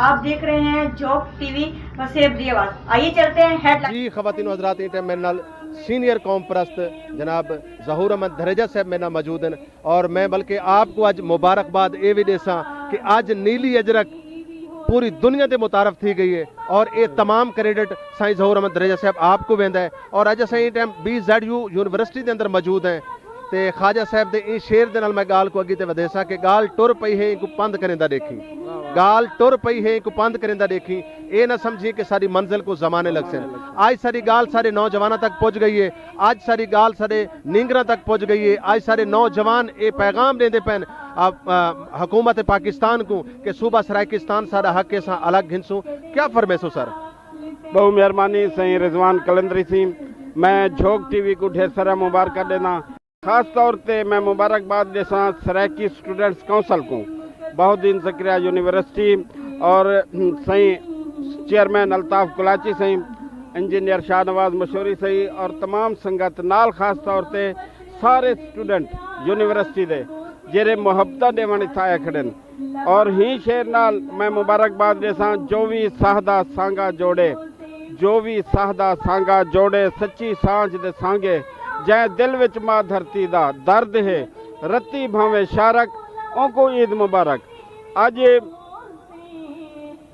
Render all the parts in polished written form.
आप देख रहे हैं जॉब टीवी वसेब दी आवाज। आइए चलते हैं हेडलाइन। जी खवातीन व हज़रात, इस टाइम मेरे नाल सीनियर कौम परस्त जनाब ज़हूर अहमद धरेजा साहब मेरे नाल मौजूद हैं और मैं बल्कि आपको अज मुबारकबाद ये भी देसा कि अज नीली अजरक पूरी दुनिया से मुतारफ थी गई है और ये तमाम क्रेडिट साईं ज़हूर अहमद धरेजा साहब आपको वेंदा है। और अज असीं इस टाइम BZU यूनिवर्सिटी के अंदर मौजूद हैं ते ख्वाजा साहब दे इस शेर दे नाल मैं गाल को अगे ते वधेसा कि गाल टुर पई है इनको पंध करेंदा देखी, गाल टुर पई है इनको पंध करेंदा देखी। ये ना समझिए कि सारी मंजिल को जमाने लग से। आज सारी गाल सारे नौजवानों तक पहुंच गई है, आज सारी गाल सारे नींगरा तक पहुंच गई है। आज सारे नौजवान ये पैगाम देंदे पैन हुकूमत पाकिस्तान को कि सूबा सराइकिस्तान सारा हक के सा अलग घिनसू। क्या फरमेसो सर? बहुत मेहरबानी सही रिजवान कलंदरी सी। मैं झोंक टीवी को ढेर सारा मुबारक देना, खास तौर पे मैं मुबारकबाद देसा सराइकी स्टूडेंट्स काउंसिल को, बहुद्दीन ज़करिया यूनिवर्सिटी और सही चेयरमैन अल्ताफ कुलाची सही, इंजीनियर शाहनवाज मशहूरी सही और तमाम संगत नाल, खास तौर पे सारे स्टूडेंट यूनिवर्सिटी दे जेरे मुहब्बत देवन इत्थे खड़े और ही शेर नाल मैं मुबारकबाद देसा जो भी साहदा सांगा जोड़े, जो भी साहदा सांगा जोड़े, सच्ची सांझ दे सांगे जै दिल विच मां धरती दा दर्द है, रत्ती भावे शारक ओको ईद मुबारक। अज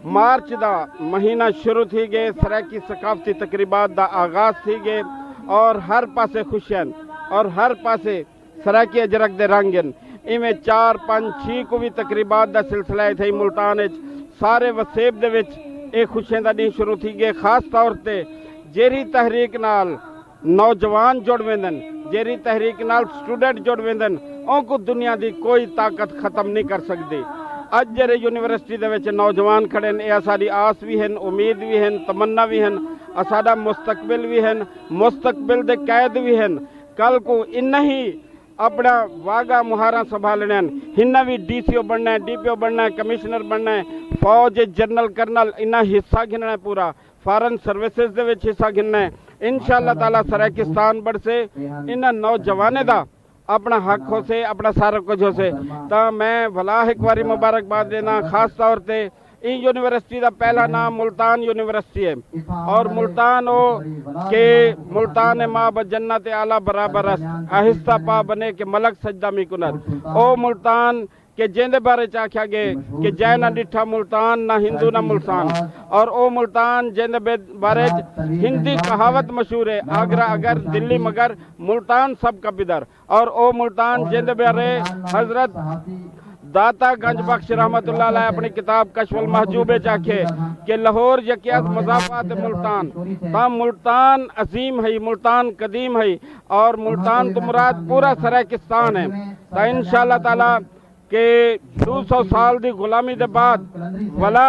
मार्च दा महीना शुरू थी गए, सराइकी सकाफती तकरीबात दा आगाज थी गए और हर पासे खुशियां और हर पासे सराइकी अजरक दे रंगन। इवें 4, 5, 6 को भी तकरीबात दा सिलसिला थी मुल्तान सारे वसेब दे विच ये खुशियां दा दिन शुरू थी गए। खास तौर पे जेरी तहरीक नाल नौजवान जुड़ वेंदन, जेरी तहरीक नाल स्टूडेंट जुड़ वेंदन, उनको दुनिया की कोई ताकत खत्म नहीं कर सकती। अज जेरे यूनिवर्सिटी दे विच नौजवान खड़े हैं, यह साडी आस भी हैं, उम्मीद भी हैं, तमन्ना भी हैं, साडा मुस्तकबिल भी हैं, मुस्तकबिल दे कैद भी हैं। कल को इन्ना ही अपना वागा मुहारा संभालना, इन्ना भी DCO बनना है, DPO बनना है, कमिश्नर बनना है, फौज जनरल कर्नल इन्ना हिस्सा गिनना है, पूरा फॉरन सर्विसेज दे विच हिस्सा गिनना है। इंशाअल्लाह ताला सराइकिस्तान बढ़ से इन्हां नौजवाने दा अपना हक हो से, अपना सारा कुछ हो से। तो मैं भला एक बारी मुबारकबाद देना, खास तौर पे इस यूनिवर्सिटी का पहला नाम मुल्तान यूनिवर्सिटी है और मुल्तान हो के मुल्तान माँ ब जन्नत आला बराबर आहिस्ता पा बने के मलक सजदा मी कुनत। ओ मुल्तान के जेंदे बारे च आख्या गए कि जै ना डिठा मुल्तान ना हिंदू ना मुल्तान, और ओ मुल्तान जेंदे बारे हिंदी कहावत मशहूर है, आगरा अगर दिल्ली मगर मुल्तान सब का बिदर। और ओ मुल्तान जेंदे बारे हजरत दाता गंज बख्श रहमतुल्लाह अलैह अपनी किताब कशफुल महजूब आखे कि लाहौर यकियात मजाफात मुल्तान, ता मुल्तान अजीम है, मुल्तान कदीम है और मुल्तान तो मुराद पूरा सराइकिस्तान है। ता इंशाअल्लाह ताला के 200 साल की गुलामी के बाद भला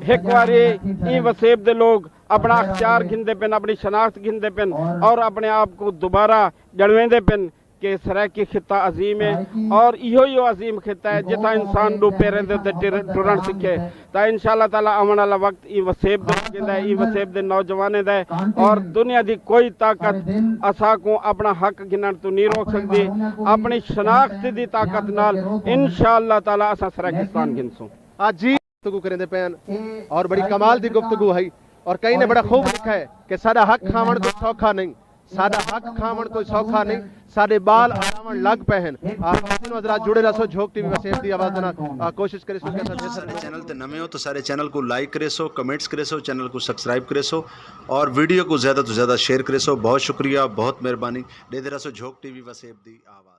एक बारी ई वसेब दे लोग अपना अख्तियार गिनते पेन, अपनी शनाख्त गिनते पेन और अपने आप को दोबारा जड़वेंदे पेन कि सराइकी खिता अजीम है और इहो अजीम खिता है जिता इंसान दो पैरों दे टुरन सीखे। तो इंशाअल्लाह ताला आने वाला वक्त ई वसेब दे ई वसेब दे नौजवाने दा और दुनिया की कोई ताकत असा को अपना हक गिनन तो नहीं रोक सकती। अपनी शनाख्त की ताकत नाल इंशाअल्लाह ताला असा सराइकिस्तान गिनसू। आज जी गुफ्तगू करेंदे पैन और बड़ी कमाल की गुफ्तगू है और कई ने बड़ा खूब लिखा है कि सारा हक खावण कोई सौखा नहीं, सारा हक खावण कोई सौखा नहीं, सारे बाल आरावण लग पे हैं। आप जुड़े रहो झोंक टीवी वसेब दी आवाज देना कोशिश करे सो। सारे चैनल ते नवे हो तो सारे चैनल को लाइक करे सो, कमेंट्स करे सो, चैनल को सब्सक्राइब करे सो और वीडियो को ज़्यादा तो ज़्यादा शेयर करे सो। बहुत शुक्रिया, बहुत मेहरबानी। दे रहा सो झोंक टीवी वसेब दी आवाज।